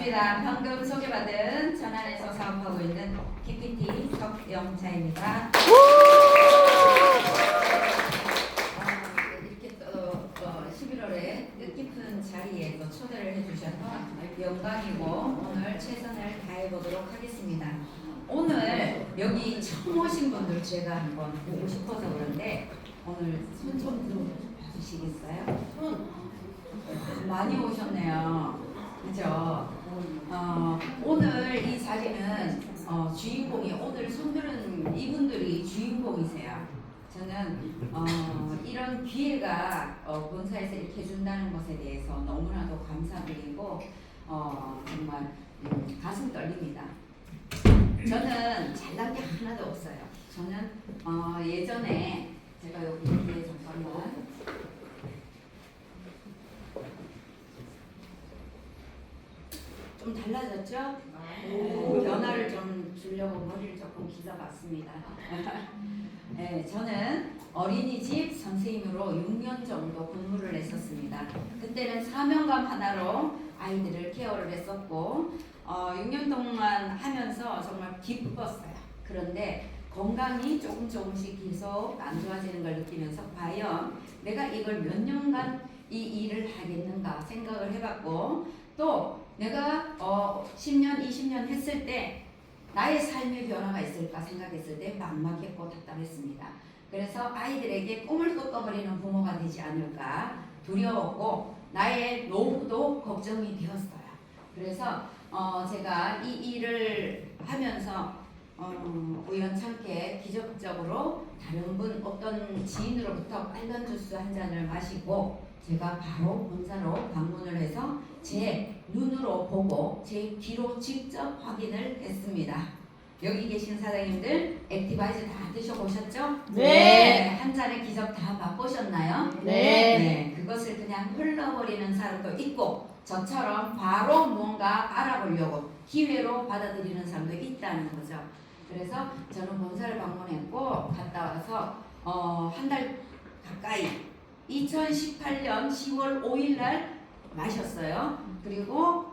반갑습니다. 방금 소개받은 전안에서 사업하고 있는 PPT 석영자입니다. 이렇게 또 11월에 뜻깊은 자리에 또 초대를 해주셔서 영광이고 오늘 최선을 다해보도록 하겠습니다. 오늘 여기 처음 오신 분들 제가 한번 보고 싶어서 그런데 오늘 손 좀 들어주시겠어요? 많이 오셨네요. 그죠? 오늘 이 자리는 주인공이 오늘 손들은 이분들이 주인공이세요. 저는 이런 기회가 본사에서 이렇게 해준다는 것에 대해서 너무나도 감사드리고 정말 가슴 떨립니다. 저는 잘난 게 하나도 없어요. 저는 예전에 제가 여기 뒤에 잠깐만 좀 달라졌죠? 변화를 좀 주려고 머리를 조금 기다봤습니다. 네, 저는 어린이집 선생님으로 6년 정도 근무를 했었습니다. 그때는 사명감 하나로 아이들을 케어를 했었고 6년 동안 하면서 정말 기뻤어요. 그런데 건강이 조금씩 계속 안 좋아지는 걸 느끼면서 과연 내가 이걸 몇 년간 이 일을 하겠는가 생각을 해봤고 또 내가 10년, 20년 했을 때 나의 삶의 변화가 있을까 생각했을 때 막막했고 답답했습니다. 그래서 아이들에게 꿈을 꺾어버리는 부모가 되지 않을까 두려웠고 나의 노후도 걱정이 되었어요. 그래서 제가 이 일을 하면서 우연찮게 기적적으로 다른 분 어떤 지인으로부터 빨간 주스 한 잔을 마시고 제가 바로 본사로 방문을 해서 제 눈으로 보고 제 귀로 직접 확인을 했습니다. 여기 계신 사장님들 액티바이즈 다 드셔보셨죠? 네. 한 잔의 기적 다 맛보셨나요? 네. 그것을 그냥 흘러버리는 사람도 있고 저처럼 바로 뭔가 알아보려고 기회로 받아들이는 사람도 있다는 거죠. 그래서 저는 본사를 방문했고 갔다 와서 한 달 가까이 2018년 10월 5일 날 마셨어요. 그리고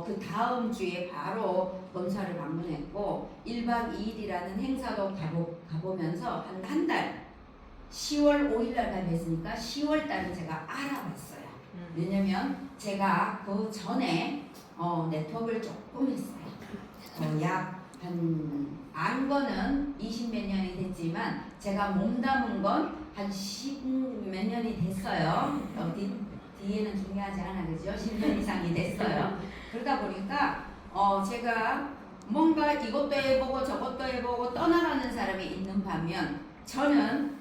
그 다음 주에 바로 본사를 방문했고 1박 2일이라는 행사도 가보면서 한 달 10월 5일 날 가봤으니까 10월 달은 제가 알아봤어요. 왜냐면 제가 그 전에 네트워크를 조금 했어요. 약 안 거는 20몇 년이 됐지만 제가 몸담은 건 한 10몇 년이 됐어요. 뒤에는 중요하지 않아, 그죠? 10년 이상이 됐어요. 그러다 보니까 제가 뭔가 이것도 해보고 저것도 해보고 떠나가는 사람이 있는 반면 저는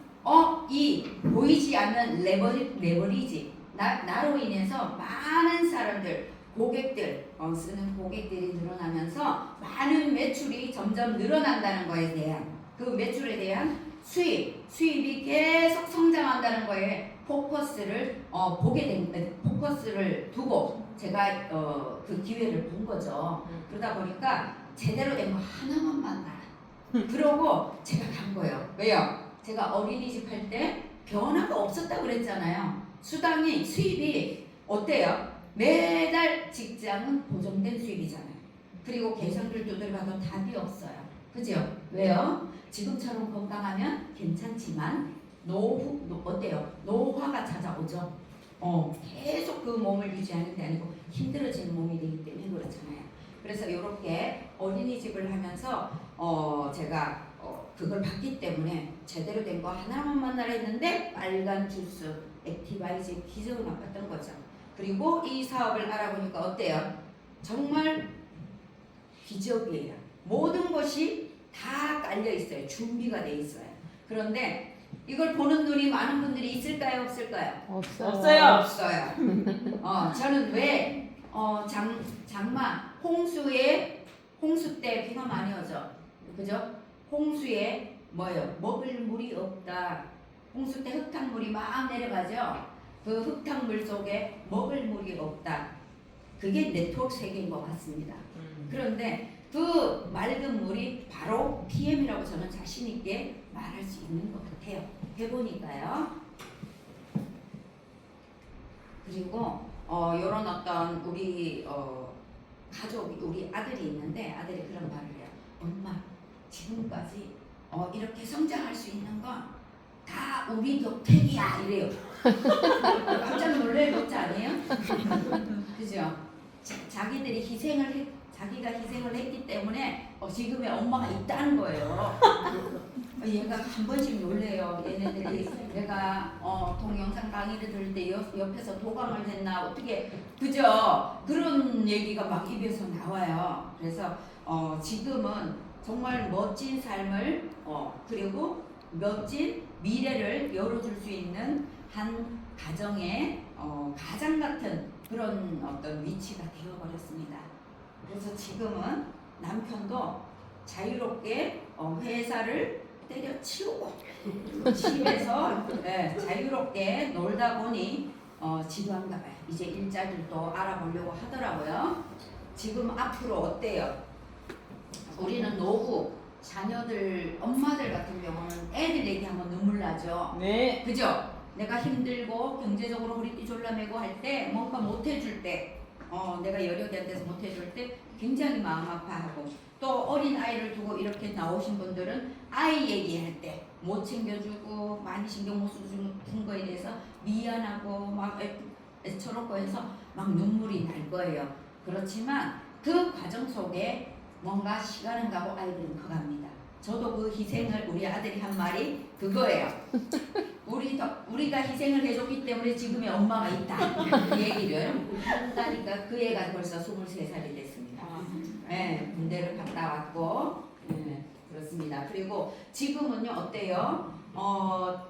이 보이지 않는 레버리지 나로 인해서 많은 사람들 고객들 쓰는 고객들이 늘어나면서 많은 매출이 점점 늘어난다는 거에 대한 그 매출에 대한 수입이 계속 성장한다는 거에 포커스를 포커스를 두고 제가 그 기회를 본 거죠. 그러다 보니까 제대로 된 거 하나만 만나라. 그러고 제가 간 거예요. 왜요? 제가 어린이집 할 때 변화가 없었다고 그랬잖아요. 수입이 어때요? 매달 직장은 보정된 수입이잖아요. 그리고 계산을 두들봐도 답이 없어요. 그죠? 왜요? 지금처럼 건강하면 괜찮지만 어때요? 노화가 찾아오죠. 계속 그 몸을 유지하는 게 아니고 힘들어지는 몸이 되기 때문에 그렇잖아요. 그래서 이렇게 어린이집을 하면서 제가 그걸 봤기 때문에 제대로 된 거 하나만 만나라 했는데 빨간 주스, 액티바이즈 기적을 맛봤던 거죠. 그리고 이 사업을 알아보니까 어때요? 정말 기적이에요. 모든 것이 다 깔려 있어요. 준비가 돼 있어요. 그런데 이걸 보는 눈이 많은 분들이 있을까요? 없을까요? 없어요. 저는 왜 장마 홍수 때 비가 많이 오죠. 그죠? 홍수에 먹을 물이 없다. 홍수 때 흙탕물이 막 내려가죠. 그 흙탕물 속에 먹을 물이 없다. 그게 네트워크 세계인 것 같습니다. 그런데 그 맑은 물이 바로 PM이라고 저는 자신 있게 말할 수 있는 것 같아요. 해보니까요. 그리고 이런 어떤 우리 가족이 우리 아들이 있는데 아들이 그런 말을 해요. 엄마 지금까지 이렇게 성장할 수 있는 건 다 우리 덕택이야 이래요. 깜짝 놀랄 것지 아니에요? 그죠? 자기가 희생을 했기 때문에 지금의 엄마가 있다는 거예요. 얘가 한 번씩 놀래요. 얘네들이 내가 동영상 강의를 들을 때 옆에서 도강을 했나 어떻게 그죠? 그런 얘기가 막 입에서 나와요. 그래서 지금은 정말 멋진 삶을 그리고 멋진 미래를 열어줄 수 있는 한 가정의 가장 같은 그런 어떤 위치가 되어버렸습니다. 그래서 지금은 남편도 자유롭게 회사를 때려치우고 집에서 자유롭게 놀다 보니 지루한가 봐요. 이제 일자리를 또 알아보려고 하더라고요. 지금 앞으로 어때요? 우리는 노후 자녀들 엄마들 같은 경우는 애들 얘기하면 눈물 나죠. 네. 그죠? 내가 힘들고 경제적으로 허리띠 졸라매고 할 때 뭔가 못 해줄 때 내가 여력이 안 돼서 못 해줄 때 굉장히 마음 아파하고 또 어린 아이를 두고 이렇게 나오신 분들은 아이 얘기할 때 못 챙겨주고 많이 신경 못 써준 거에 대해서 미안하고 막 애처롭고 해서 막 눈물이 날 거예요. 그렇지만 그 과정 속에 뭔가 시간은 가고 아이들은 커갑니다. 저도 그 희생을 우리 아들이 한 말이 그거예요. 우리가 희생을 해줬기 때문에 지금의 엄마가 있다. 그 얘기를 한다니까 그 애가 벌써 23살이 됐습니다. 네, 군대를 갔다 왔고 그렇습니다. 그리고 지금은요 어때요?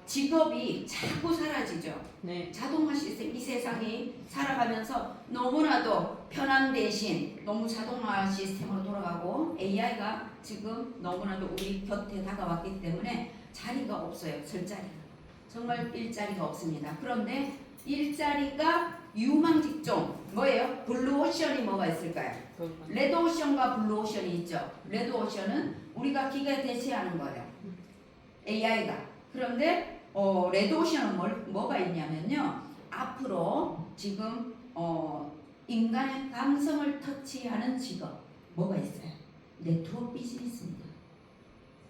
직업이 자꾸 사라지죠. 네. 자동화 시스템 이 세상이 살아가면서 너무나도 편한 대신 너무 자동화 시스템으로 돌아가고 AI가 지금 너무나도 우리 곁에 다가왔기 때문에 자리가 없어요. 설 자리가. 정말 일자리가 없습니다. 그런데 일자리가 유망 직종 뭐예요? 블루오션이 뭐가 있을까요? 레드오션과 블루오션이 있죠. 레드오션은 우리가 기계에 대체하는 거예요. AI가. 그런데 레드오션은 뭐가 있냐면요. 앞으로 지금 인간의 감성을 터치하는 직업 뭐가 있어요? 네트워크 비즈니스입니다.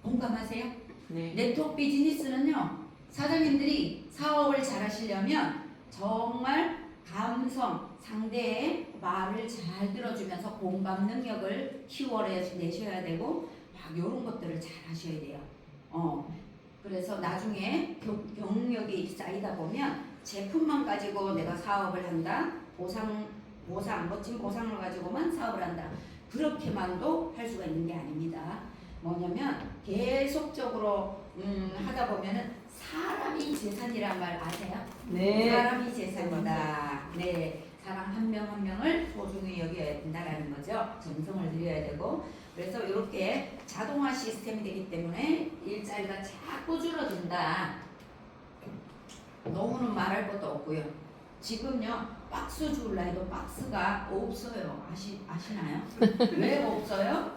공감하세요? 네. 네트워크 비즈니스는요. 사장님들이 사업을 잘 하시려면 정말 감성, 상대의 말을 잘 들어주면서 공감 능력을 키워내셔야 되고 막 이런 것들을 잘 하셔야 돼요. 그래서 나중에 경력이 쌓이다 보면 제품만 가지고 내가 사업을 한다. 멋진 보상을 가지고만 사업을 한다. 그렇게만도 할 수가 있는 게 아닙니다. 뭐냐면 계속적으로 하다 보면은 사람이 재산이란 말 아세요? 네. 사람이 재산이다. 네, 사람 한 명 한 명을 소중히 여겨야 된다라는 거죠. 정성을 들여야 되고 그래서 이렇게 자동화 시스템이 되기 때문에 일자리가 자꾸 줄어든다. 노후는 말할 것도 없고요. 지금요 박스 주울라 해도 박스가 없어요. 아시나요? 왜 없어요?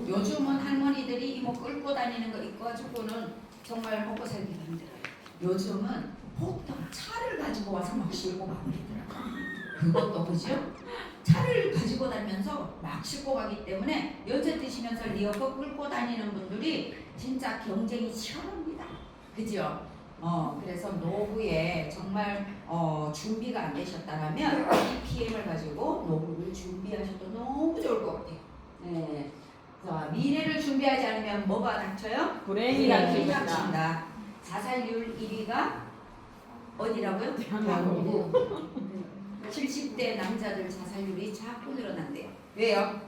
요즘은 할머니들이 이모 끌고 다니는 거 입고 가지고는 정말 먹고 살기가 힘들어요. 요즘은 보통 차를 가지고 와서 막 싣고 가버리더라고요. 그것도 그죠? 차를 가지고 다니면서 막 싣고 가기 때문에 연세 드시면서 리어커 끌고 다니는 분들이 진짜 경쟁이 치열합니다. 그죠? 그래서 노후에 정말 준비가 안 되셨다면 이 PM을 가지고 노후를 준비하셔도 너무 좋을 것 같아요. 네. 자, 미래를 준비하지 않으면 뭐가 닥쳐요? 불행이 불행이 닥칩니다. 닥친다. 자살률 1위가 어디라고요? 한국. 70대 남자들 자살률이 자꾸 늘어난대요. 왜요?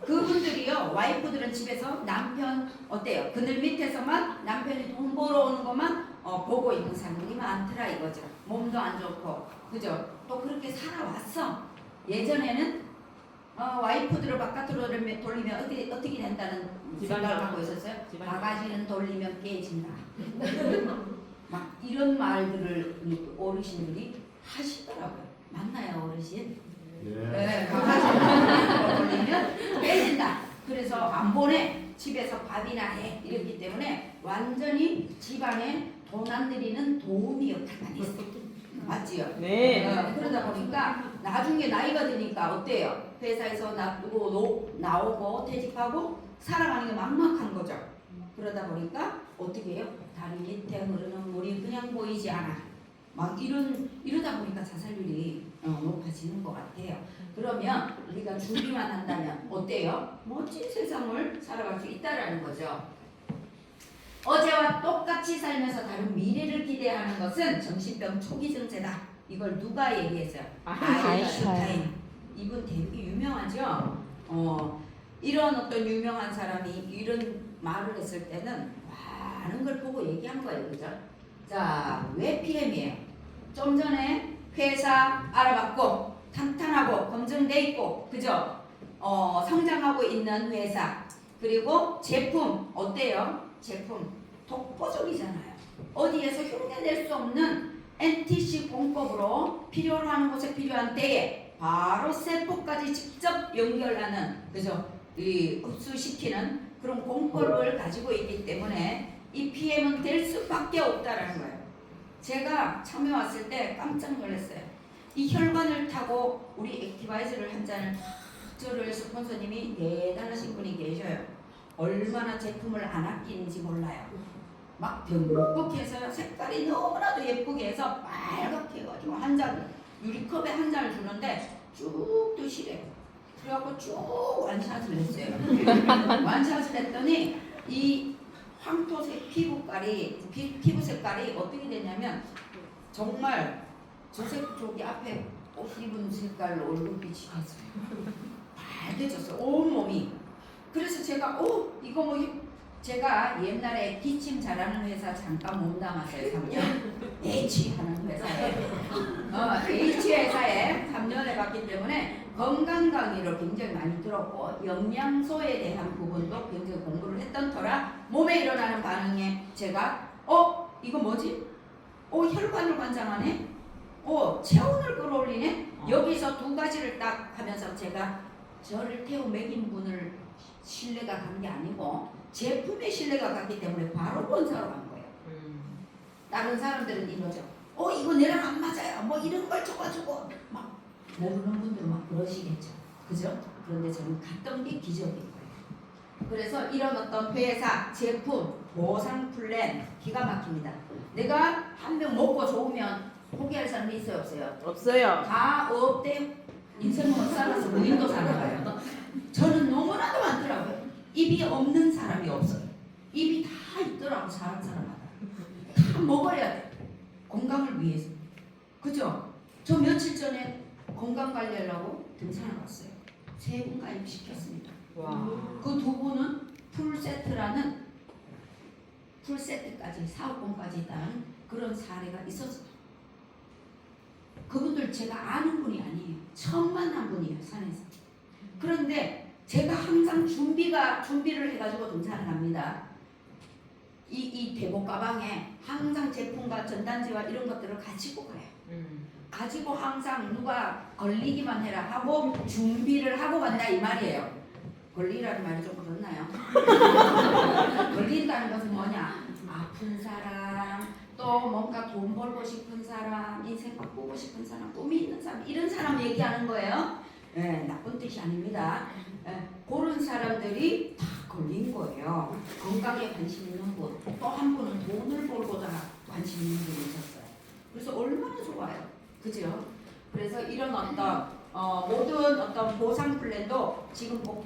그분들이요 와이프들은 집에서 남편 어때요? 그늘 밑에서만 남편이 돈 벌어오는 것만 보고 있는 사람들이 많더라 이거죠. 몸도 안 좋고 그죠? 또 그렇게 살아왔어. 예전에는 와이프들을 바깥으로 돌리면 어떻게 된다는 생각을 갖고 있었어요? 바가지는 돌리면 깨진다. 막 이런 말들을 어르신들이 하시더라고요. 맞나요 어르신? 네, 바가지를 돌리면 깨진다. 그래서 안 보내. 집에서 밥이나 해. 이랬기 때문에 완전히 집안에 돈 안 들이는 도우미 역할만 했어요. 맞지요? 네. 그러다 보니까 나중에 나이가 드니까 어때요? 회사에서 나오고 퇴직하고 살아가는 게 막막한 거죠. 그러다 보니까 어떻게 해요? 다리 밑에 흐르는 물이 그냥 보이지 않아. 막 이러다 보니까 자살률이 높아지는 것 같아요. 그러면 우리가 준비만 한다면 어때요? 멋진 세상을 살아갈 수 있다라는 거죠. 어제와 똑같이 살면서 다른 미래를 기대하는 것은 정신병 초기 증세다. 이걸 누가 얘기했어요? 아인슈타인. 이분 되게 유명하죠. 이런 어떤 유명한 사람이 이런 말을 했을 때는 많은 걸 보고 얘기한 거예요, 그죠? 자, 왜 PM이에요? 좀 전에 회사 알아봤고 탄탄하고 검증돼 있고, 그죠? 성장하고 있는 회사, 그리고 제품 어때요? 제품 독보적이잖아요. 어디에서 흉내낼 수 없는 NTC 공법으로 필요로 하는 곳에 필요한 때에 바로 세포까지 직접 연결하는, 그죠? 이 흡수시키는 그런 공법을 가지고 있기 때문에 이 PM은 될 수밖에 없다라는 거예요. 제가 처음에 왔을 때 깜짝 놀랐어요. 이 혈관을 타고 우리 액티바이저를 한 잔을 저를 스폰서님이 대단하신 분이 계셔요. 얼마나 제품을 안 아끼는지 몰라요. 막 병국해서 색깔이 너무나도 예쁘게 해서 빨갛게 해가지고 한 잔, 유리컵에 한 잔을 주는데 쭉 드시래요. 그래갖고 쭉 완샷을 했어요. 완샷을 했더니 이 황토색 피부 색깔이 어떻게 되냐면 정말 조색 쪽이 앞에 옷 입은 색깔로 얼굴빛이 됐어요. 빨개졌어요. 온몸이. 그래서 제가 이거 뭐 제가 옛날에 기침 잘하는 회사 잠깐 몸담았어요. 3년. H 하는 회사에 H 회사에 3년 해봤기 때문에 건강 강의를 굉장히 많이 들었고 영양소에 대한 부분도 굉장히 공부를 했던 터라 몸에 일어나는 반응에 제가 이거 뭐지? 혈관을 관장하네? 체온을 끌어올리네? 여기서 두 가지를 딱 하면서 제가 저를 태워 먹인 분을 신뢰가 간 게 아니고 제품에 신뢰가 갔기 때문에 바로 본사로 간 거예요. 다른 사람들은 이러죠. 이거 내랑 안 맞아요. 뭐 이런 걸 줘가지고 막 모르는 분들은 막 그러시겠죠. 그죠? 그런데 저는 갔던 게 기적인 거예요. 그래서 이런 어떤 회사, 제품, 보상 플랜 기가 막힙니다. 내가 한 병 먹고 좋으면 포기할 사람이 있어요, 없어요? 없어요. 다 없대. 인생은 못 살아서 무인도 살아가요. 저는 너무나도 많더라고요. 입이 없는 사람이 없어요. 입이 다 있더라고, 사람마다. 다 먹어야 돼. 건강을 위해서. 그죠? 저 며칠 전에 건강 관리하려고 등산을 갔어요. 3분 가입시켰습니다. 와. 그 2분은 풀세트라는 풀세트까지 사업권까지 따는 그런 사례가 있었어요. 그분들 제가 아는 분이 아니에요. 처음 만난 분이에요, 산에서. 그런데 제가 항상 준비를 해가지고 등산을 합니다. 이 대복 가방에 항상 제품과 전단지와 이런 것들을 가지고 가요. 가지고 항상 누가 걸리기만 해라 하고 준비를 하고 간다 이 말이에요. 걸리라는 말이 좀 그렇나요? 걸린다는 것은 뭐냐? 아픈 사람, 또 뭔가 돈 벌고 싶은 사람, 인생 바꾸고 싶은 사람, 꿈이 있는 사람, 이런 사람 얘기하는 거예요. 나쁜 뜻이 아닙니다. 그런 사람들이 다 걸린 거예요. 건강에 관심 있는 분, 또 한 분은 돈을 벌고자 관심 있는 분이 있었어요. 그래서 얼마나 좋아요, 그죠? 그래서 이런 어떤 모든 어떤 보상 플랜도 지금 꼭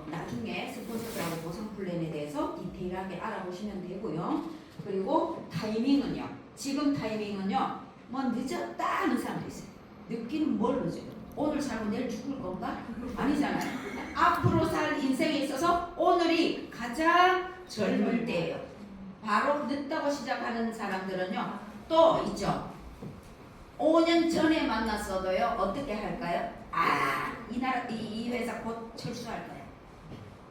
나중에 스폰서들하고 보상 플랜에 대해서 디테일하게 알아보시면 되고요. 그리고 타이밍은요. 지금 타이밍은요. 뭐 늦었다 하는 사람도 있어요. 늦기는 뭘 늦어요? 오늘 살고 내일 죽을 건가? 아니잖아요. 앞으로 살 인생에 있어서 오늘이 가장 젊을 때예요. 바로 늦다고 시작하는 사람들은요. 또 있죠. 5년 전에 만났어도요. 어떻게 할까요? 이 회사 곧 철수할 거야.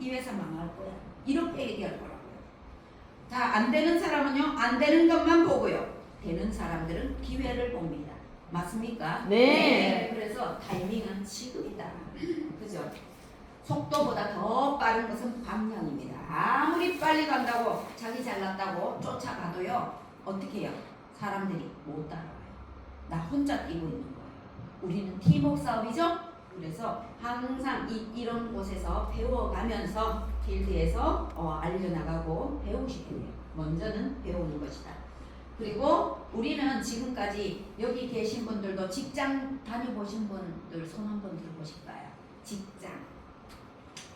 이 회사 망할 거야. 이렇게 얘기할 거라고요. 자, 안 되는 사람은요. 안 되는 것만 보고요. 되는 사람들은 기회를 봅니다. 맞습니까? 네. 그래서 타이밍은 지금이다. 그죠? 속도보다 더 빠른 것은 방향입니다. 아무리 빨리 간다고 자기 잘났다고 쫓아가도요. 어떻게 해요? 사람들이 못 따라와요. 나 혼자 뛰고 있는 거예요. 우리는 팀워크 싸움이죠? 그래서 항상 이런 곳에서 배워가면서 필드에서 알려나가고 배우시게 돼요. 먼저는 배우는 것이다. 그리고 우리는 지금까지 여기 계신 분들도 직장 다녀보신 분들 손 한번 들어보실까요? 직장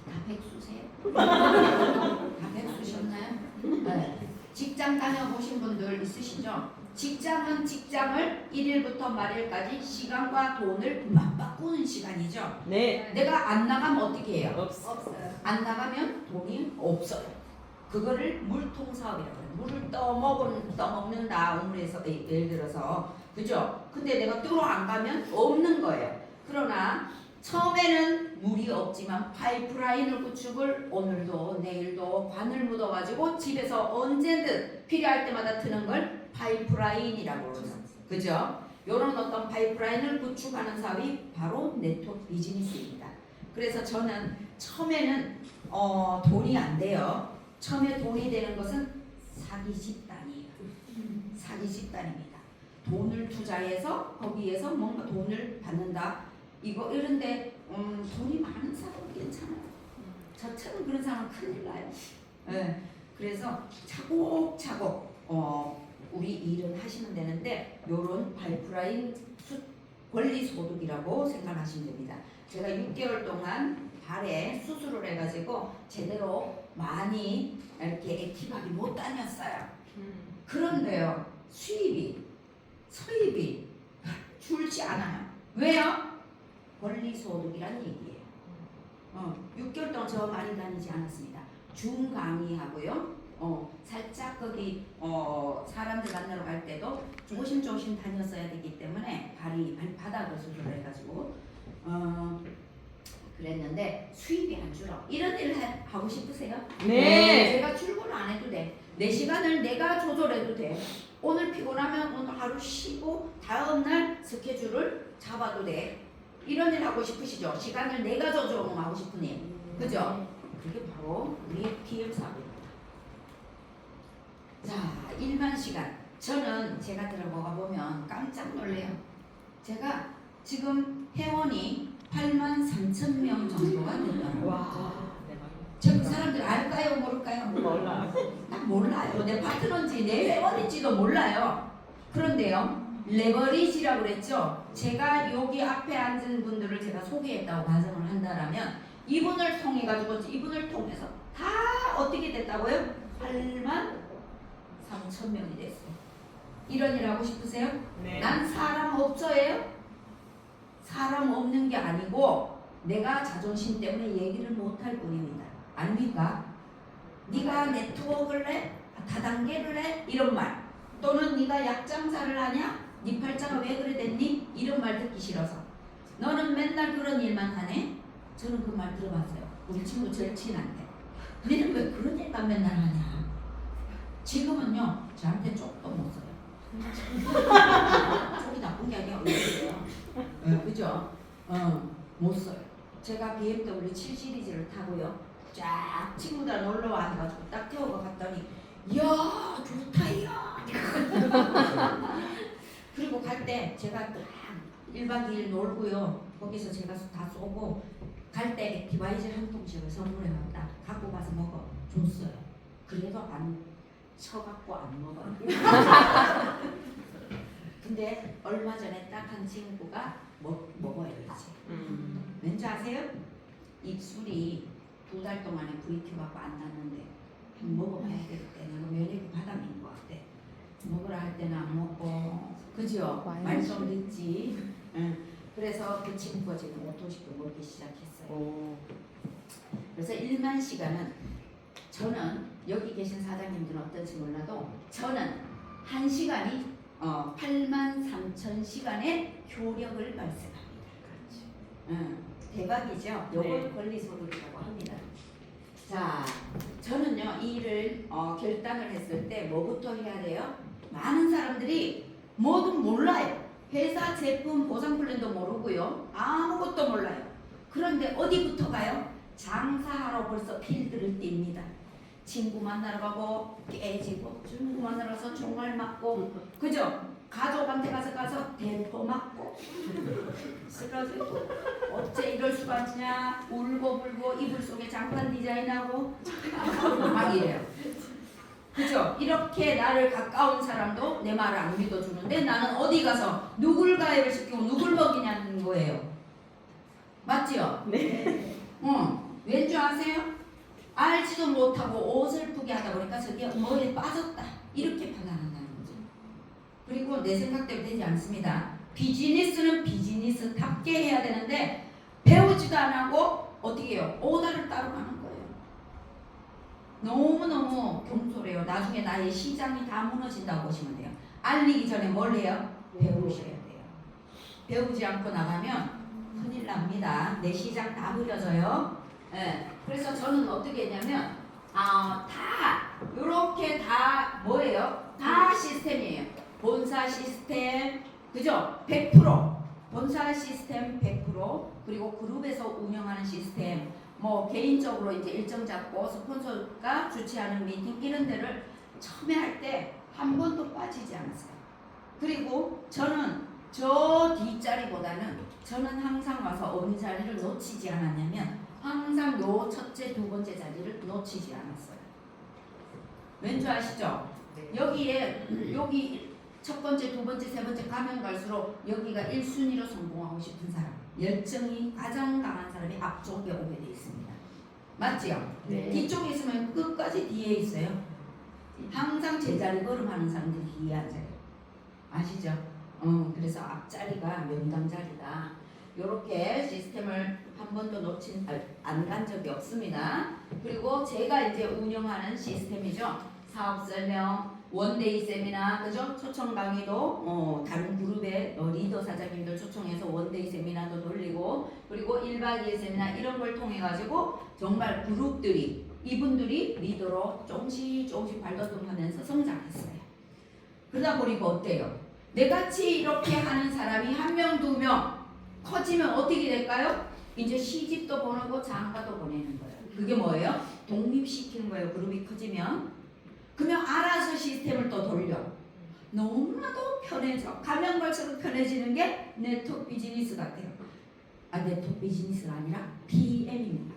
다 백수세요? 다 백수셨나요? 네. 직장 다녀보신 분들 있으시죠? 직장은 직장을 1일부터 말일까지 시간과 돈을 맞바꾸는 시간이죠. 네. 내가 안 나가면 어떻게 해요? 없어요. 안 나가면 돈이 없어요. 그거를 물통 사업이라고 해요. 물을 떠먹는다. 우물에서 예를 들어서 그죠? 근데 내가 뚫어 안 가면 없는 거예요. 그러나 처음에는 물이 없지만 파이프라인을 구축을 오늘도 내일도 관을 묻어가지고 집에서 언제든 필요할 때마다 트는 걸 파이프라인이라고 그러죠. 그죠? 이런 어떤 파이프라인을 구축하는 사업이 바로 네트워크 비즈니스입니다. 그래서 저는 처음에는 돈이 안 돼요. 처음에 돈이 되는 것은 사기 집단이에요. 사기 집단입니다. 돈을 투자해서 거기에서 뭔가 돈을 받는다. 이런데 돈이 많은 사람은 괜찮아요. 저처럼 그런 사람은 큰일 나요. 네. 그래서 차곡차곡 우리 일은 하시면 되는데 요런 파이프라인 권리 소득이라고 생각하시면 됩니다. 제가 6개월 동안 발에 수술을 해가지고 제대로 많이 이렇게 액티브하게 못 다녔어요. 그런데요, 수입이 줄지 않아요. 왜요? 권리소득이란 얘기예요. 6개월 동안 저 많이 다니지 않았습니다. 중 강의하고요. 살짝 거기 사람들 만나러 갈 때도 조심조심 다녔어야 되기 때문에 발바닥을 수술을 해가지고 그랬는데 수입이 안 줄어. 이런 일을 하고 싶으세요? 네. 제가 출근을 안 해도 돼. 내 시간을 내가 조절해도 돼. 오늘 피곤하면 오늘 하루 쉬고 다음날 스케줄을 잡아도 돼. 이런 일 하고 싶으시죠? 시간을 내가 조절하고 싶은 일. 그죠? 그게 바로 우리 PM 사업입니다. 자, 일반 시간. 저는 제가 들어가 보면 깜짝 놀래요. 제가 지금 회원이 83,000명 정도가 된다고. 와. 저 그 사람들 알까요? 모를까요? 몰라. 딱 몰라요. 내 파트너인지 내 회원인지도 몰라요. 그런데요, 레버리지라고 그랬죠. 제가 여기 앞에 앉은 분들을 제가 소개했다고 가정을 한다라면 이분을 통해 가지고 이분을 통해서 다 어떻게 됐다고요? 83,000명이 됐어요. 이런 일 하고 싶으세요? 네. 난 사람 없어예요? 사람 없는 게 아니고 내가 자존심 때문에 얘기를 못할 뿐입니다. 아닙니까? 네가 네트워크를 해? 다단계를 해? 이런 말. 또는 네가 약장사를 하냐? 네 팔자가 왜 그래 됐니? 이런 말 듣기 싫어서. 너는 맨날 그런 일만 하네? 저는 그 말 들어봤어요. 우리 친구 절친한테. 너는 왜 그런 일만 맨날 하냐? 지금은요, 저한테 쪽도 못 써요. 쪽이 나쁜 게 아니라 의외예요. 그죠? 못 써요. 제가 BMW 7 시리즈를 타고요. 쫙 친구들 놀러와 해가지고 딱 태우고 갔더니 이야 좋다 이야 그리고 갈 때 제가 딱 1박 2일 놀고요. 거기서 제가 다 쏘고 갈 때 디바이즈 한 통씩을 선물해놨다. 갖고 가서 먹어. 줬어요. 그래도 안 쳐갖고 안 먹어요. 근데 얼마 전에 딱 한 친구가 먹어요 이제. 왠지 아세요? 입술이 2달 동안에 VT 갖고 안 났는데 먹어봐야 되겠다. 내가 면역이 바닥인 것 같아. 먹으라 할 때는 안 먹고, 그죠? 말좀 듣지. 그래서 그 친구가 지금 오토식도 먹기 시작했어요. 그래서 일만 시간은 저는 여기 계신 사장님들은 어떨지 몰라도 저는 한 시간이 83,000시간의 효력을 발생합니다. 대박이죠? 요걸 네. 권리소득이라고 합니다. 자, 저는요 이 일을 결단을 했을 때 뭐부터 해야 돼요? 많은 사람들이 뭐든 몰라요. 회사 제품 보상 플랜도 모르고요. 아무것도 몰라요. 그런데 어디부터 가요? 장사하러 벌써 필드를 띱니다. 친구 만나러 가고 깨지고 친구 만나러 가서 종알 맞고 그죠? 가족한테 가서 대포 맞고 쓰러지고 어째 이럴 수가 있냐 울고 불고 이불 속에 장판 디자인하고 막 이래요. 그죠? 이렇게 나를 가까운 사람도 내 말을 안 믿어주는데 나는 어디 가서 누굴 가입을 시키고 누굴 먹이냐는 거예요. 맞지요? 네. 왠지 아세요? 알지도 못하고 어설프게 하다 보니까 저게 뭐에 빠졌다 이렇게 판단한다는 거죠. 그리고 내 생각대로 되지 않습니다. 비즈니스는 비즈니스답게 해야 되는데 배우지도 안 하고 어떻게 해요? 오다를 따로 가는 거예요. 너무너무 경솔해요. 나중에 나의 시장이 다 무너진다고 보시면 돼요. 알리기 전에 뭘 해요? 배우셔야 돼요. 배우지 않고 나가면 큰일 납니다. 내 시장 다 버려져요. 예. 그래서 저는 어떻게 했냐면 다 이렇게 다 뭐예요? 다 시스템이에요. 본사 시스템, 그죠? 100% 본사 시스템 100% 그리고 그룹에서 운영하는 시스템, 뭐 개인적으로 이제 일정 잡고 스폰서가 주최하는 미팅 이런 데를 처음에 할 때 한 번도 빠지지 않았어요. 그리고 저는 저 뒷자리보다는 저는 항상 와서 어느 자리를 놓치지 않았냐면 항상 요 첫째, 두 번째 자리를 놓치지 않았어요. 왠지 아시죠? 여기에 여기 첫 번째, 두 번째, 세 번째 가면 갈수록 여기가 1순위로 성공하고 싶은 사람, 열정이 가장 강한 사람이 앞쪽에 오게 돼 있습니다. 맞지요? 네. 뒤쪽에 있으면 끝까지 뒤에 있어요. 항상 제자리 걸음하는 사람들이 뒤에 앉아요. 아시죠? 그래서 앞자리가 명당자리다. 이렇게 시스템을 한 번도 놓친 안 간 적이 없습니다. 그리고 제가 이제 운영하는 시스템이죠. 사업 설명, 원데이 세미나, 그죠? 초청 강의도 다른 그룹의 리더 사장님들 초청해서 원데이 세미나도 돌리고, 그리고 1박 2일 세미나 이런 걸 통해 가지고 정말 그룹들이 이분들이 리더로 조금씩 발돋움하면서 성장했어요. 그러다 보니까 어때요? 내같이 이렇게 하는 사람이 한 명, 두 명 커지면 어떻게 될까요? 이제 시집도 보내고 장가도 보내는 거예요. 그게 뭐예요? 독립시키는 거예요. 그룹이 커지면. 그러면 알아서 시스템을 또 돌려. 너무나도 편해져. 가면 갈수록 편해지는 게 네트워크 비즈니스 같아요. 네트워크 비즈니스가 아니라 BM입니다.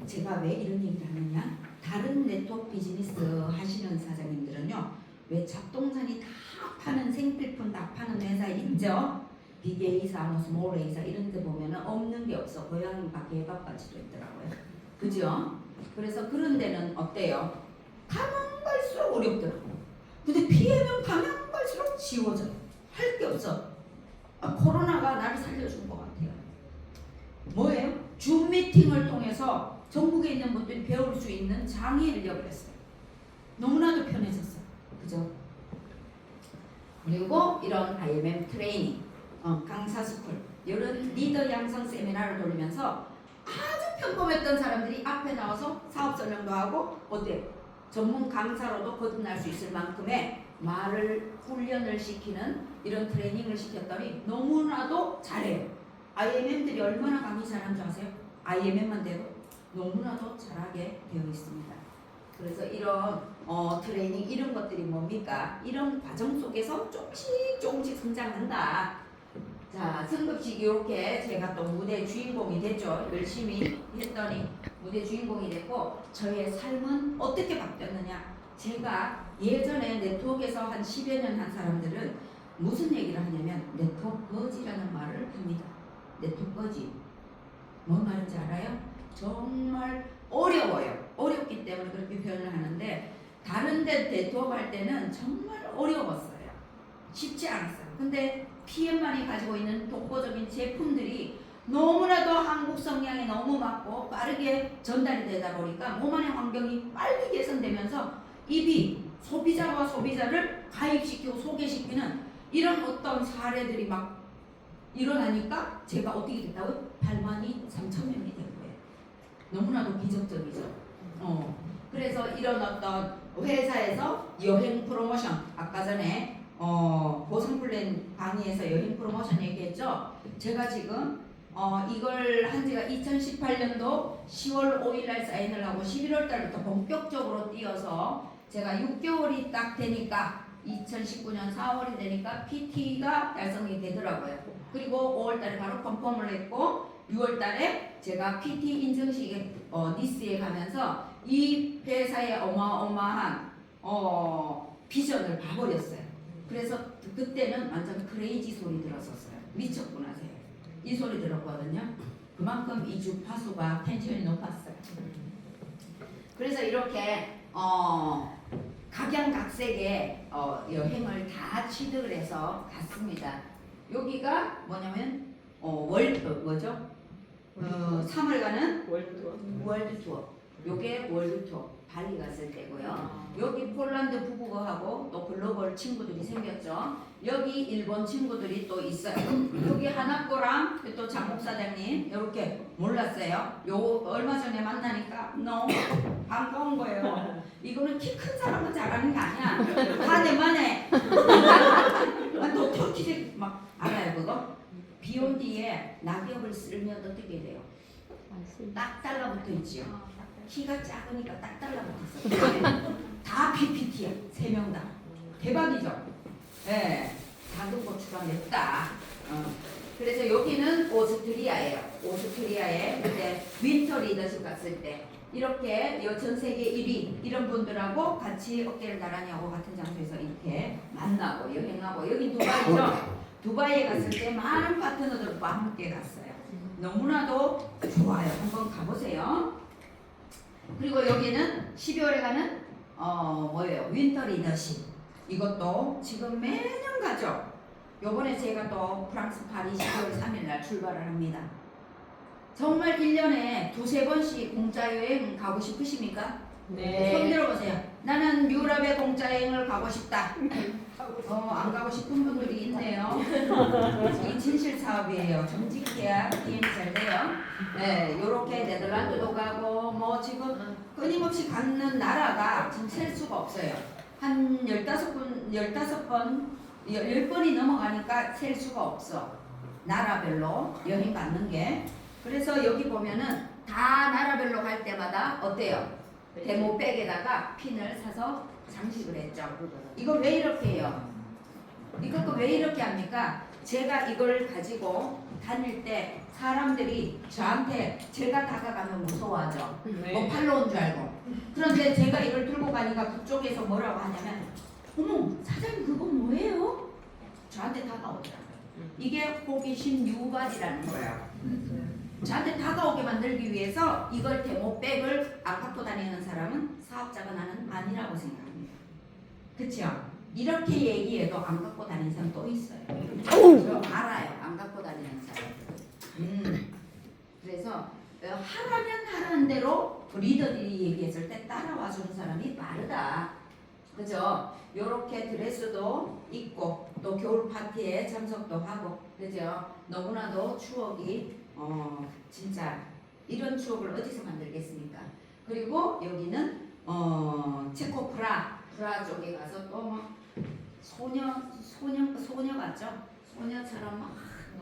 제가 왜 이런 얘기를 하느냐? 다른 네트워크 비즈니스 하시는 사장님들은요, 왜 잡동사니 다 파는 생필품 다 파는 회사 있죠? 빅A사, 뭐 스몰A사 이런 데 보면은 없는 게 없어. 고양이가 개밥까지도 있더라고요. 그죠? 그래서 그런 데는 어때요? 가면 갈수록 어렵더라고. 근데 PM은 가면 갈수록 쉬워져요. 할 게 없어. 코로나가 나를 살려준 것 같아요. 뭐예요? 줌 미팅을 통해서 전국에 있는 분들이 배울 수 있는 장이 열려버렸어요. 너무나도 편해졌어요. 그죠? 그리고 이런 IMM 트레이닝, 강사 스쿨, 이런 리더 양성 세미나를 돌리면서 아주 평범했던 사람들이 앞에 나와서 사업 설명도 하고 어때요? 전문 강사로도 거듭날 수 있을 만큼의 말을 훈련을 시키는 이런 트레이닝을 시켰더니 너무나도 잘해요. IMM들이 얼마나 강의 잘하는 줄 아세요? IMM만 돼도 너무나도 잘하게 되어 있습니다. 그래서 이런 트레이닝 이런 것들이 뭡니까? 이런 과정 속에서 조금씩 성장한다. 자, 승급식 이렇게 제가 또 무대 주인공이 됐죠. 열심히 했더니 무대 주인공이 됐고 저의 삶은 어떻게 바뀌었느냐? 제가 예전에 네트워크에서 한 10여 년 한 사람들은 무슨 얘기를 하냐면 네트워크 거지라는 말을 합니다. 네트워크 거지. 뭔 말인지 알아요? 정말 어려워요. 어렵기 때문에 그렇게 표현을 하는데 다른 데 네트워크 할 때는 정말 어려웠어요. 쉽지 않았어요. 근데 PM만이 가지고 있는 독보적인 제품들이 너무나도 한국 성향에 너무 맞고 빠르게 전달이 되다 보니까 몸 안의 환경이 빨리 개선되면서 입이 소비자와 소비자를 가입시키고 소개시키는 이런 어떤 사례들이 막 일어나니까 제가 어떻게 됐다고요? 8만 3천 명이 된 거예요. 너무나도 기적적이죠. 그래서 이런 어떤 회사에서 여행 프로모션, 아까 전에 보상 플랜 강의에서 여행 프로모션 얘기했죠. 제가 지금 이걸 한 지가 2018년도 10월 5일 날 사인을 하고 11월 달부터 본격적으로 뛰어서 제가 6개월이 딱 되니까 2019년 4월이 되니까 PT가 달성이 되더라고요. 그리고 5월달에 바로 컨펌을 했고 6월달에 제가 PT 인증식에 니스에 가면서 이 회사의 어마어마한 비전을 봐버렸어요. 그래서 그때는 완전 크레이지 소리 들었었어요. 미쳤구나 쟤. 이 소리 들었거든요. 그만큼 이 주파수가 텐션이 높았어요. 그래서 이렇게 각양각색의 여행을 다 취득을 해서 갔습니다. 여기가 뭐냐면 뭐죠? 3월간은 월드 투어. 요게 월드 투어 발리 갔을 때고요. 여기 폴란드 부부하고 또 글로벌 친구들이 생겼죠. 여기 일본 친구들이 또 있어요. 여기 하나코랑 또 장목사장님 이렇게 몰랐어요. 요 얼마 전에 만나니까 너무 반가운 거예요. 이거는 키 큰 사람은 잘하는 게 아니야. 다 내만해. 또 터키색 막 알아요 그거? 비 온 뒤에 낙엽을 쓸면 어떻게 돼요? 딱 달라붙어 있지요. 키가 작으니까 딱 달라붙었어. 다 PPT야. 3명 다. 대박이죠? 예. 작은 고추가 맵다. 그래서 여기는 오스트리아예요. 오스트리아에 그때 윈터 리더십 갔을 때 이렇게 전 세계 1위 이런 분들하고 같이 어깨를 나란히 하고 같은 장소에서 이렇게 만나고 여행하고 여긴 두바이죠. 두바이에 갔을 때 많은 파트너들과 함께 갔어요. 너무나도 좋아요. 한번 가보세요. 그리고 여기는 12월에 가는 뭐예요? 윈터 리더십. 이것도 지금 매년 가죠. 요번에 제가 또 프랑스 파리 12월 3일 날 출발을 합니다. 정말 1년에 2-3번씩 공짜 여행 가고 싶으십니까? 네. 손 들어보세요. 나는 유럽에 공짜 여행을 가고 싶다. 안 가고 싶은 분들이 있네요. 이 진실 사업이에요. 정직해야 게임이 잘 돼요. 네, 요렇게 네덜란드도 가고 뭐 지금 끊임없이 가는 나라가 지금 셀 수가 없어요. 한 10번이 넘어가니까 셀 수가 없어. 나라별로 여행 가는 게. 그래서 여기 보면은 다 나라별로 갈 때마다 어때요? 데모백에다가 핀을 사서 장식을 했죠. 이걸 왜 이렇게 해요? 이것도 왜 이렇게 합니까? 제가 이걸 가지고 다닐 때 사람들이 저한테 제가 다가가면 무서워하죠. 뭐 팔로 온 줄 알고. 그런데 제가 이걸 들고 가니까 그쪽에서 뭐라고 하냐면 어머 사장님 그거 뭐예요? 저한테 다가오더라고요. 이게 호기심 유발이라는 거예요. 저한테 다가오게 만들기 위해서 이걸 데모백을 안 갖고 다니는 사람은 사업자가 나는 아니라고 생각합니다. 그렇죠? 이렇게 얘기해도 안 갖고 다니는 사람 또 있어요. 저 알아요. 안 갖고 다니는 사람. 그래서 하라면 하라는 대로 리더들이 얘기했을 때 따라와 주는 사람이 빠르다. 그죠? 요렇게 드레스도 입고 또 겨울 파티에 참석도 하고 그죠? 너무나도 추억이 진짜 이런 추억을 어디서 만들겠습니까? 그리고 여기는 체코 프라 쪽에 가서 또 막 소녀 같죠? 소녀처럼 막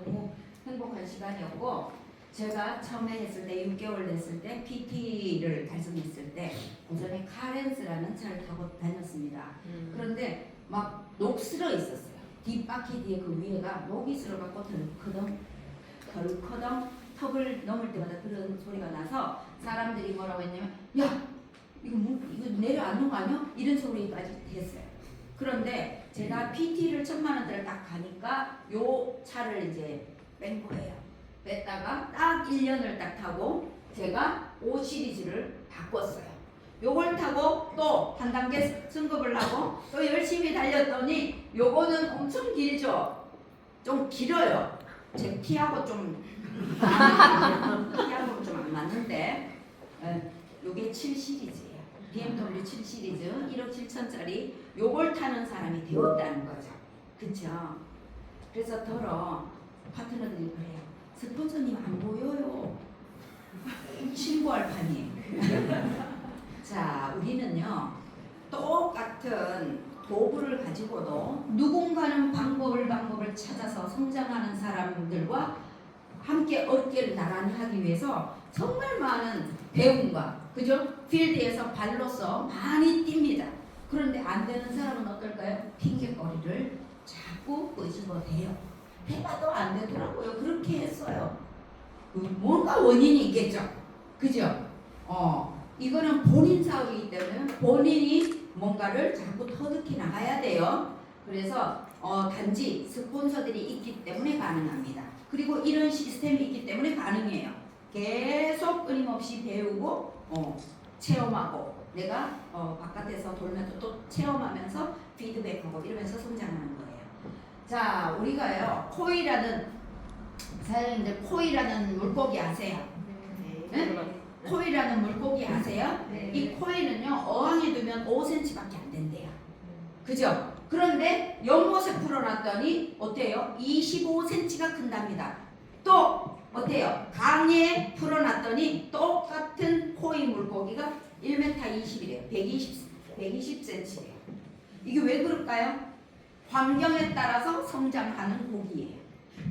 너무 행복한 시간이었고 제가 처음에 했을 때 6개월 했을 때 PT를 달성했을 때 오전에 카렌스라는 차를 타고 다녔습니다. 그런데 막 녹슬어 있었어요. 뒷바퀴 뒤에 그 위에가 녹이 슬어갖고 덜커덩 턱을 넘을 때마다 그런 소리가 나서 사람들이 뭐라고 했냐면 야 이거 내려앉는 거 아니야? 이런 소리까지 했어요. 그런데 제가 PT를 1000만원대를 딱 가니까 요 차를 이제 뺀 거예요. 뺐다가 딱 1년을 딱 타고 제가 5 시리즈를 바꿨어요. 요걸 타고 또 한 단계 승급을 하고 또 열심히 달렸더니 요거는 엄청 길죠? 좀 길어요. 제 키하고 좀 키하고 좀 안 맞는데 요게 7 시리즈예요. BMW 7 시리즈 1억 7천짜리 요걸 타는 사람이 되었다는 거죠. 그쵸? 그래서 더러 파트너들이 그래요. 스폰서님 안 보여요. 신고할 판이에요. 자, 우리는요 똑같은 도구를 가지고도 누군가는 방법을 찾아서 성장하는 사람들과 함께 어깨를 나란히 하기 위해서 정말 많은 배움과 그죠? 필드에서 발로서 많이 뜁니다. 그런데 안 되는 사람은 어떨까요? 핑계거리를 자꾸 끄집어대요. 해봐도 안 되더라고요. 그렇게 했어요. 뭔가 원인이 있겠죠. 그죠? 이거는 본인 사업이기 때문에 본인이 뭔가를 자꾸 터득해 나가야 돼요. 그래서 단지 스폰서들이 있기 때문에 가능합니다. 그리고 이런 시스템이 있기 때문에 가능해요. 계속 끊임없이 배우고 체험하고 내가 바깥에서 돌면서 또 체험하면서 피드백하고 이러면서 성장하는 거예요. 자, 우리가요 코이라는 사장님들 코이라는 물고기 아세요? 네? 코이라는 물고기 아세요? 네. 이 코이는요 어항에 두면 5cm밖에 안 된대요. 그죠? 그런데 연못에 풀어놨더니 어때요? 25cm가 큰답니다. 또 어때요? 강에 풀어놨더니 똑같은 코이 물고기가 1m 20이래요. 120cm래요. 이게 왜 그럴까요? 환경에 따라서 성장하는 고기예요.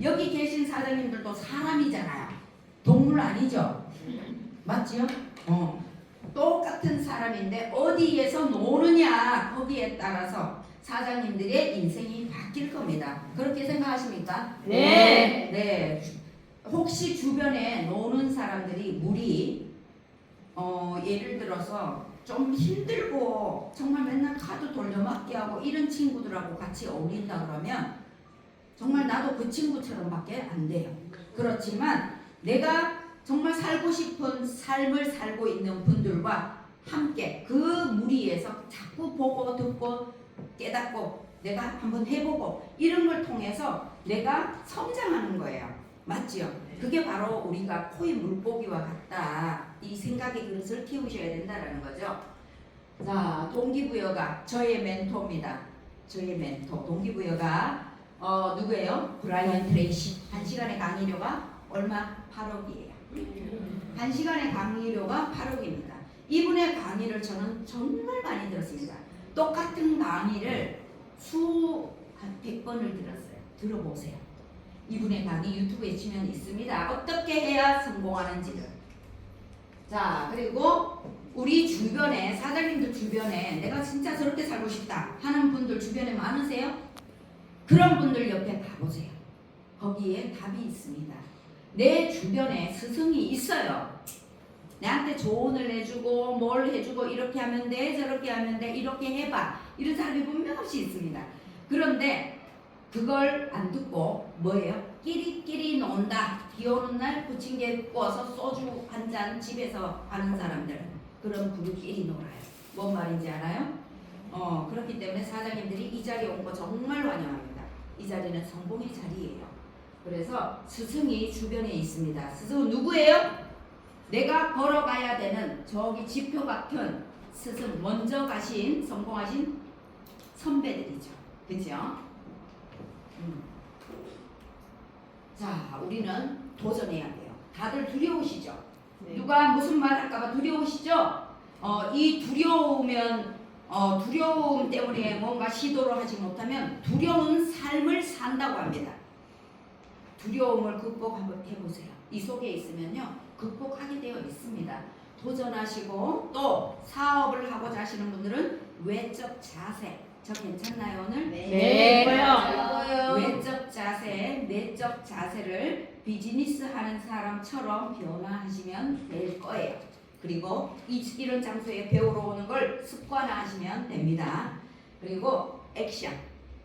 여기 계신 사장님들도 사람이잖아요. 동물 아니죠? 맞지요? 똑같은 사람인데 어디에서 노느냐 거기에 따라서 사장님들의 인생이 바뀔 겁니다. 그렇게 생각하십니까? 네. 네. 혹시 주변에 노는 사람들이 물이 예를 들어서 좀 힘들고 정말 맨날 카드 돌려막기 하고 이런 친구들하고 같이 어울린다 그러면 정말 나도 그 친구처럼밖에 안 돼요. 그렇지만 내가 정말 살고 싶은 삶을 살고 있는 분들과 함께 그 무리에서 자꾸 보고 듣고 깨닫고 내가 한번 해보고 이런 걸 통해서 내가 성장하는 거예요. 맞지요? 그게 바로 우리가 코이 물고기와 같다. 이 생각의 그릇을 키우셔야 된다는 거죠. 자, 동기부여가 저의 멘토입니다. 저의 멘토. 동기부여가 누구예요? 브라이언 트레이시. 1시간의 강의료가 얼마? 8억이에요. 1시간의 강의료가 8억입니다. 이분의 강의를 저는 정말 많이 들었습니다. 똑같은 강의를 한 100번을 들었어요. 들어보세요. 이분의 강의 유튜브에 치면 있습니다. 어떻게 해야 성공하는지를. 자, 그리고 우리 주변에 사장님들 주변에 내가 진짜 저렇게 살고 싶다 하는 분들 주변에 많으세요? 그런 분들 옆에 가보세요. 거기에 답이 있습니다. 내 주변에 스승이 있어요. 나한테 조언을 해주고 뭘 해주고 이렇게 하면 돼 저렇게 하면 돼 이렇게 해봐 이런 사람이 분명히 있습니다. 그런데 그걸 안 듣고 뭐예요? 끼리끼리 논다. 비 오는 날 부침개 구워서 소주 한 잔 집에서 하는 사람들 그런 부부끼리 놀아요. 뭔 말인지 알아요? 그렇기 때문에 사장님들이 이 자리에 온 거 정말 환영합니다. 이 자리는 성공의 자리예요. 그래서 스승이 주변에 있습니다. 스승은 누구예요? 내가 걸어가야 되는 저기 지표 같은 스승 먼저 가신 성공하신 선배들이죠. 그죠? 자, 우리는 도전해야 돼요. 다들 두려우시죠? 네. 누가 무슨 말 할까봐 두려우시죠? 이 두려우면 두려움 때문에 뭔가 시도를 하지 못하면 두려운 삶을 산다고 합니다. 두려움을 극복 한번 해보세요. 이 속에 있으면요 극복하게 되어 있습니다. 도전하시고 또 사업을 하고자 하시는 분들은 외적 자세 저 괜찮나요 오늘? 네. 외적 자세, 내적 자세를 비즈니스 하는 사람처럼 변화하시면 될 거예요. 그리고 이런 장소에 배우러 오는 걸 습관화하시면 됩니다. 그리고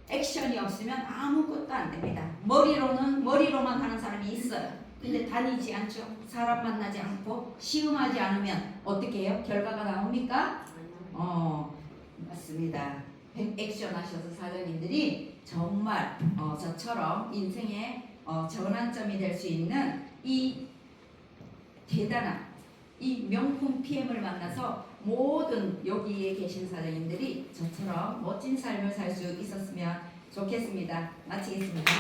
액션이 없으면 아무것도 안 됩니다. 머리로만 하는 사람이 있어요. 근데 다니지 않죠. 사람 만나지 않고 시음하지 않으면 어떻게 해요? 결과가 나옵니까? 맞습니다. 액션 하셔서 사장님들이 정말 저처럼 인생의 전환점이 될 수 있는 이 대단한 이 명품 PM을 만나서 모든 여기에 계신 사장님들이 저처럼 멋진 삶을 살 수 있었으면 좋겠습니다. 마치겠습니다.